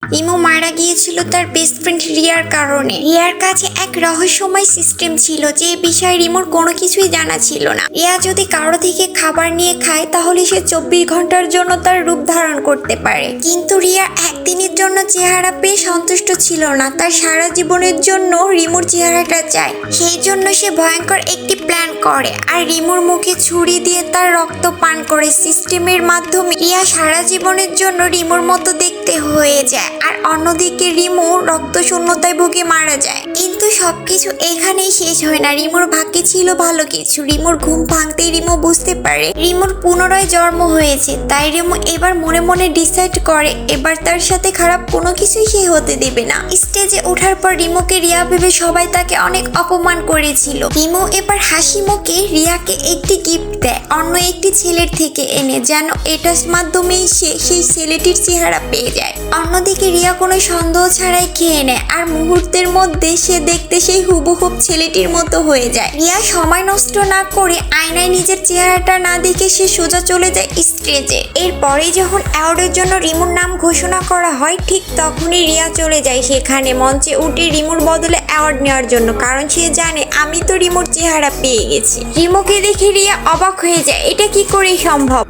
রিমু মারা গিয়েছিল তার বেস্ট ফ্রেন্ড রিয়ার কারণে। রিয়ার কাছে এক রহস্যময় সিস্টেম ছিল যে বিষয়ে রিমুর কোনো কিছুই জানা ছিল না। রিয়া যদি কারো থেকে খাবার নিয়ে খায় তাহলে সে 24 ঘন্টার জন্য তার রূপ ধারণ করতে পারে। কিন্তু রিয়া একদিনের জন্য চেহারা পেয়ে সন্তুষ্ট ছিল না, তার সারা জীবনের জন্য রিমুর চেহারাটা চায়। সেই জন্য সে ভয়ঙ্কর একটি প্ল্যান করে আর রিমুর মুখে ছুরি দিয়ে তার রক্ত পান করে। সিস্টেমের মাধ্যমে রিয়া সারা জীবনের জন্য রিমুর মতো দেখতে হয়ে যায়, আর অন্যদিকে রিমু রক্ত শূন্যতায় ভুগে মারা যায়। কিন্তু সবকিছু এখানেই শেষ হয় না। রিমুর ভাগ্যে ছিল ভালো কিছু। রিমুর ঘুম ভাঙতেই রিমু বুঝতে পারে রিমুর পুনরায় জন্ম হয়েছে। তাই রিমু এবার মনে মনে ডিসাইড করে এবার তার সাথে খারাপ কোনো কিছুই সে হতে দেবে না। স্টেজে ওঠার পর রিমুকে রিয়া ভেবে সবাই তাকে অনেক অপমান করেছিল। রিমু এবার হাসি মুখে রিয়াকে একটি গিফট দেয় অন্য একটি ছেলের থেকে এনে, যেন এটার মাধ্যমেই সে সেই ছেলেটির চেহারা পেয়ে যায়। অন্যদিকে রিয়া কোনো সন্দেহ ছাড়াই খেয়ে নেয় আর মুহূর্তের মধ্যে সে দেখতে সেই হুবহুব ছেলেটির মতো হয়ে যায়। রিয়া সময় নষ্ট না করে আয়নায় নিজের চেহারাটা না দেখে সে সোজা চলে যায় স্টেজে। এরপরেই যখন অ্যাওয়ার্ডের জন্য রিমুর নাম ঘোষণা করা হয় ঠিক তখনই রিয়া চলে যায় সেখানে মঞ্চে উঠে রিমুর বদলে অ্যাওয়ার্ড নেওয়ার জন্য, কারণ সে জানে আমি তো রিমুর চেহারা পেয়ে গেছি। রিমুকে দেখে রিয়া অবাক হয়ে যায়, এটা কি করে সম্ভব।